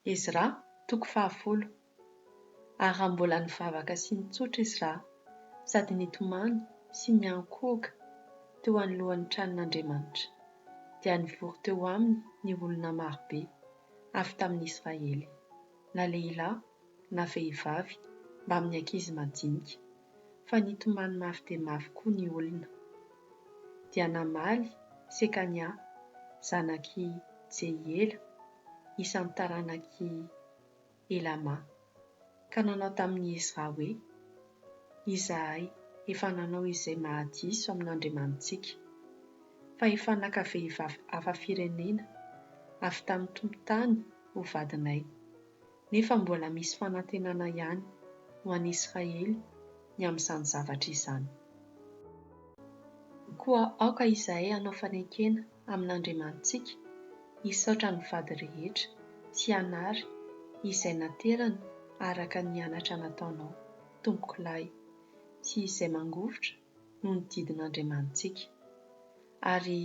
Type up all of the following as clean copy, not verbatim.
Ezra, toko 10. Ary raha mbola nivavaka sy nitsotra Ezra, sady nitomany sy niankohoka teo anoloan'ny tranon'Andriamanitra, dia nivory teo aminy ny olona marobe avy tamin'ny Israely, na lehilahy na vehivavy mba amin'ny ankizy madinika, fa nitomany mafy dia mafy koa ny olona. Dia namaly Sekania, zanaky Jehiela, isan'ny taranaky Elama, ka nanao tamin'ny Ezra hoe: izahay efa nanao izay mahadiso amin'Andriamanitsika, fa efa naka vehivavy hafa firenena avy tamin'ny tompon-tany ho vadinay, nefa mbola misy fanantenana ihany ho an'i Israely ny amin'izany zavatra izany. Koa aoka izahay hanao fanekena amin'Andriamanitsika hisaotra ny vady rehetra sy hanary izay naterana araka ny anatra nataonao, tompoko lahy, sy izay mangovitra noho ny didin'Andriamanitsika, ary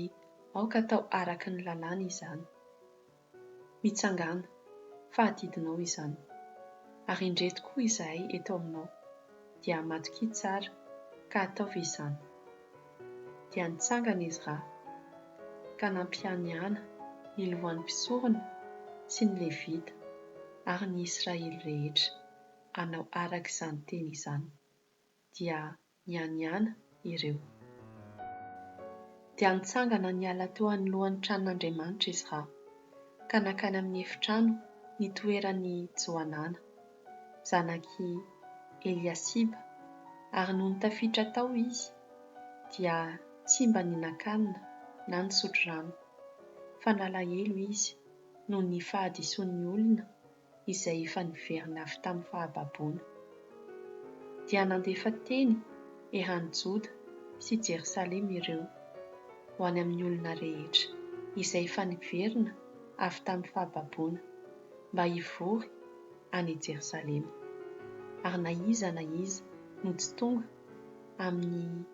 aoka atao araka ny lalàna izany. Mitsangana, fahadidinao izany, ary indreto koa izahay eto aminao, dia matokia tsara ka ataovy izany. Dia nitsangana Ezra ka nampianiana ny lohan'ny mpisorona sy ny Levita ary ny Israely rehetra hanao araka izany teny izany, dia nianiana ireo. Dia nitsangana niala teo anoloan'ny tranon'Andriamanitra Ezra, ka nakany amin'ny efitrano nitoeran'ny Joanana, zanaky Eliasiba, ary noho ny tafiditra tao izy, dia tsy mba nihinan-kanina na nisotro rano, fa nalahelo izy noho ny fahadisoan'ny olona izay efa niverina avy tamin'ny fahababoana. Dia nandefa teny eran'i Joda sy Jerosalema ireo ho any amin'ny olona rehetra izay efa niverina avy tamin'ny fahababoana mba hivory any Jerosalema. Ary na iza no tsy tonga amin'ny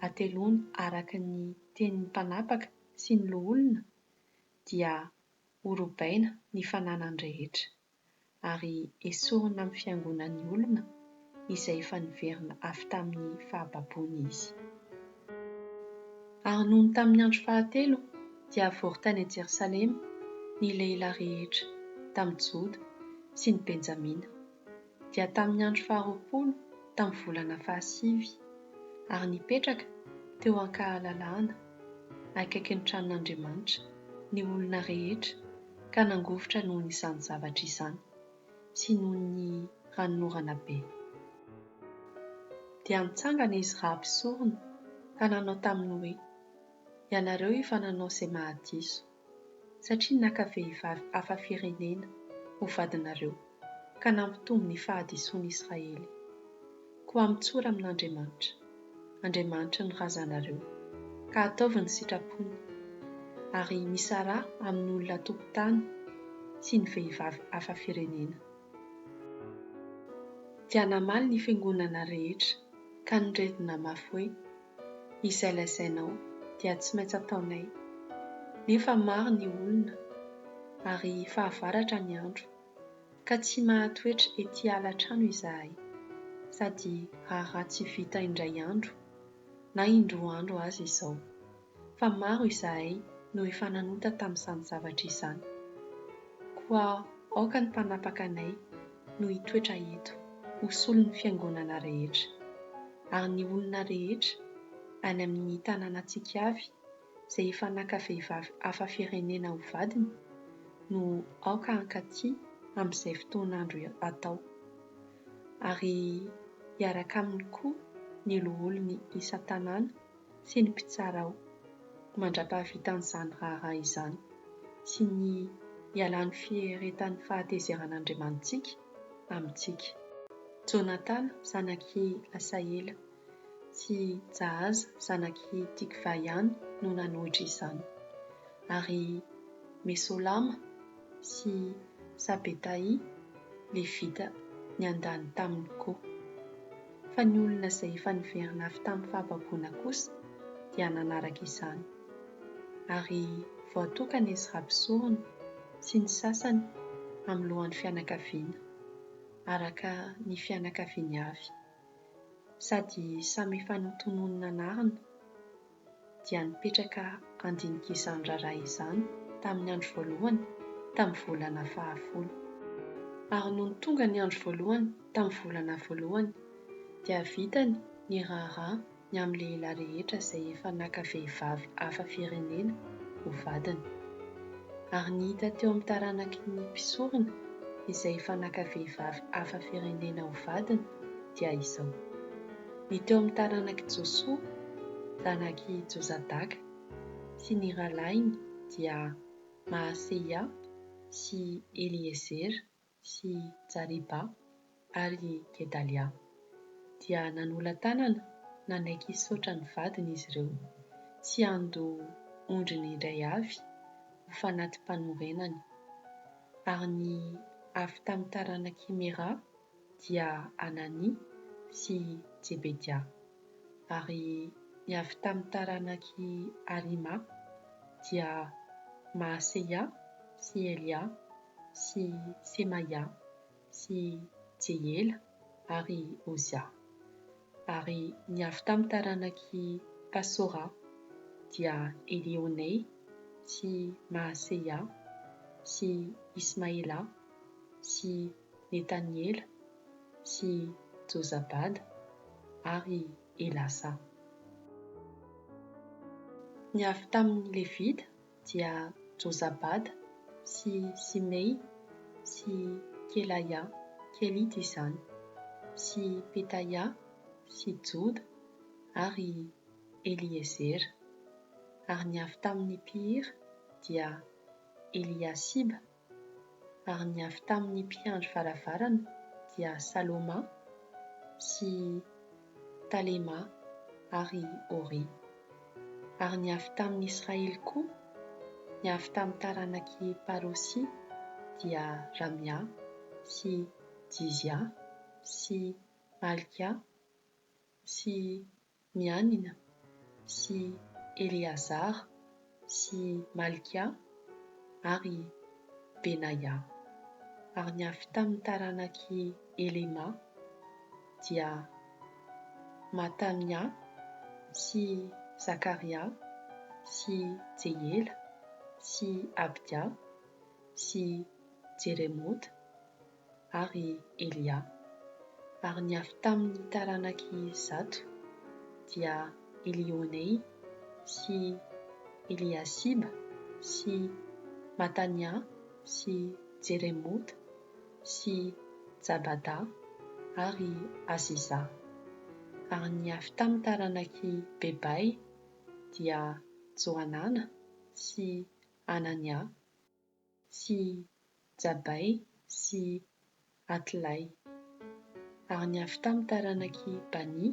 atelony araka ny tenin'ny mpanapaka sy ny loholona, dia horobaina ny fananany rehetra, ary esorina amin'ny fiangonan'ny olona izay efa niverina avy tamin'ny fahababoana izy. Ary nohony tamin'ny andro fahatelo dia vory tany Jerosalema ny lehilahy rehetra tamin'ny Joda sy ny Benjamina, dia tamin'ny andro 20 tamin'ny volana 9, ary nipetraka teo ankahalalahana akaiky ny tranon'Andriamanitra ny olona rehetra, ka nangovitra noho izany zavatra izany sy noho ny ranorana be. Dia nitsangana Ezra mpisorona ka nanao taminy hoe: ianareo efa nanao izay mahadiso, satria naka vehivavy hafa firenena ho vadinareo, ka nampitombo ny fahadisoan'i Israely. Koa mitsora amin'Andriamanitra, Andriamanitra ny razanareo, ka ataovy ny sitrapony, ary misarà amin'ny olona tompon-tany sy ny vehivavy hafa firenena. Dia namaly ny fiangonana rehetra ka niredina mafy hoe: izay lazainao dia tsy maintsy ataonay, nefa maro ny olona ary fahavaratra ny andro, ka tsy mahatoetra etỳ ala-trano izahay, sady raha tsy vita indray andro na indroa andro aza izao, fa maro izahay no efa nanota tamin'izany zavatra izany. Koa aoka ny mpanapaka anay no hitoetra eto ho solon'ny fiangonana rehetra, ary ny olona rehetra any amin'ny tanànantsika avy izay efa naka vehivavy hafa firenena ho vadiny no aoka hankaty amin'izay fotoan'andro atao, ary hiaraka aminy koa ny loholon'ny isan-tanàna sy ny mpitsara ao mandra-pahavitan'izany raharaha izany, sy ny hialan'ny fieretany fahatezeran'Andriamanitsika amintsika. Jonatana zanaky Asaela sy Jahaza zanaky Tikvaiany no nanohitra izany, ary Mesolama sy Sabetai Levita ny andany taminy koa. Fa ny olona izay efa niverina avy tamin'ny fahababoana kosa dia nanaraka izany, ary voatokana Ezra mpisorona sy ny sasany amin'ny lohan'ny fianakaviana araka ny fianakaviany avy, sady samy efa notononina anarana dia nipetraka andinik'izany raharaha izany tamin'ny andro voalohany tamin'ny volana 10. Ary noho ny tonga ny andro voalohany tamin'ny volana voalohany dia vitany ny raharaha ny amin'ny lehilahy rehetra izay efa naka vehivavy hafa firenena ho vadiny. Ary ny hita teo amin'ny taranaky ny mpisorona izay efa naka vehivavy hafa firenena ho vadiny dia izao: ny teo amin'ny taranaky Josoa zanaky Jozadaka, sy ny rahalainy dia Maaseia sy Eliezera sy Jariba ary Gedalia, dia nanolan-tanana nanaiky hisaotra ny vadiny izy ireo tsy handoa ondriny iray avy ho fanatim-panorenany. Ary ny avy tamin'ny taranaky Mera dia Anania sy Jebedia, ary ny avy tamin'ny taranaky Arima dia Maaseia sy Elia sy Semaia sy Jeiela ary Ozia. Ary ny avy tamin'ny taranaky Pasora dia Elionei sy Maaseia sy Ismaela sy Netaniela sy Jozabada ary Elasa. Ny avy tamin'ny Levita dia Jozabada sy Simei sy Kelaia, Kelita izany, sy Petaia sy Joda ary Eliezera. Ary ny avy tamin'ny Pihira dia Eliasiba. Ary ny avy tamin'ny mpiandry varavarana dia Saloma sy Talema ary Ori. Ary ny avy tamin'ny Israely koa, ny avy tamin'ny taranaky Parosi dia Ramia sy Jizia sy Malkia sy Mianina sy Eleazara sy Malkia ary Benaia. Ary ny avy tamin'ny taranaky Elema dia Matania sy Zakaria sy Jeiela sy Abdia sy Jeremota ary Elia. Ary ny avy tamin'ny taranaky Zato dia Elionei sy Eliasiba sy Matania sy Jeremota sy Jabada ary Aziza. Ary ny avy tamin'ny taranaky Bebai dia Joanana sy Anania sy Jabai sy Atlai. Ary ny avy tamin'ny taranaky Bani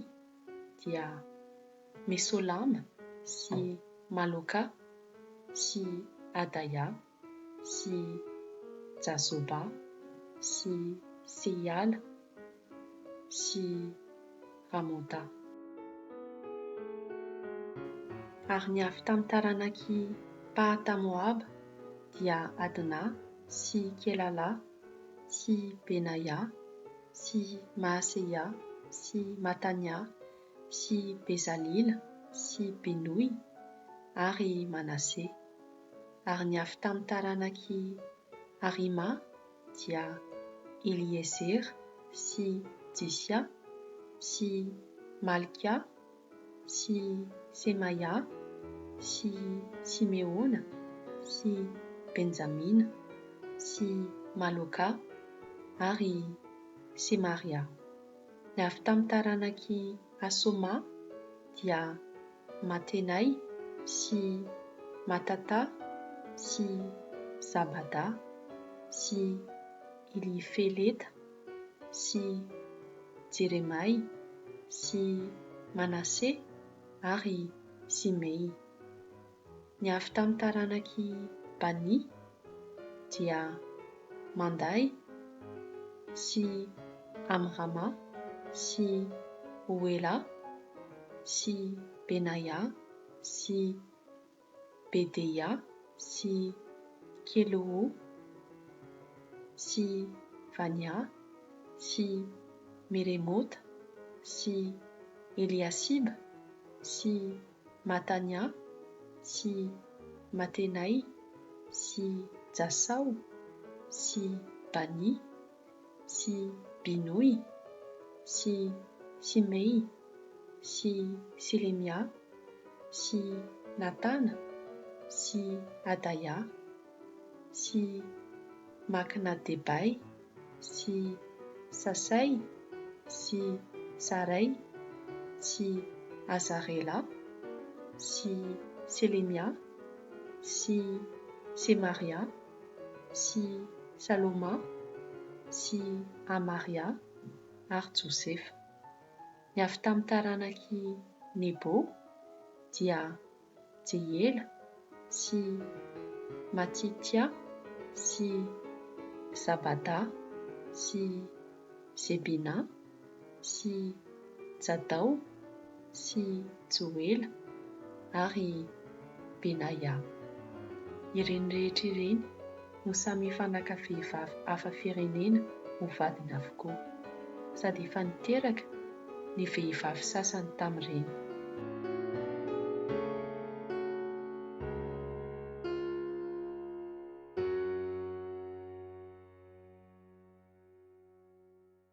dia Mesolama sy Maloka sy Adaya sy Jazoba sy Seiala sy Ramota. Ary ny avy tamin'ny taranaky Pahata-Moaba dia Adna sy Kelala sy Benaia sy Maaseia sy Matania sy Bezalila sy Binoi ary Manase. Ary ny avy tamin'ny taranaky Arima dia Eliezera sy Jisia sy Malkia sy Semaia sy Simeona sy Benjamina sy Maloka ary Semaria. Ny avy tamin'ny taranaky Asoma dia Matenai sy Matata sy Zabada sy Elifeleta sy Jeremai sy Manase ary Simei. Ny avy tamin'ny taranaky Bani dia Mandai sy Amrama sy Oela sy Benaia sy Bedeia sy Keloo sy Vania, sy Meremota, sy Eliasiba, sy Matania, sy Matenay, sy Jasao, sy Bani, sy Binoi, sy Simei, sy Silemia, sy Natana, sy Adaya, sy Maknadebay, sy Sasay, sy Saray, sy Azarela, sy Selemia, sy Semaria, sy Saloma, sy Amaria ary Josefa. Ny avy tamin'ny taranaky Nebo dia Jehela, sy Matitia, sy Zabada, sy Zebina, sy Jadao, sy Joela ary Benaya. Ireny rehetra ireny no samy fanaka vehivavy hafa firenena ho vadiny avokoa, sady efa niteraka ny vehivavy sasany tamin'ireny.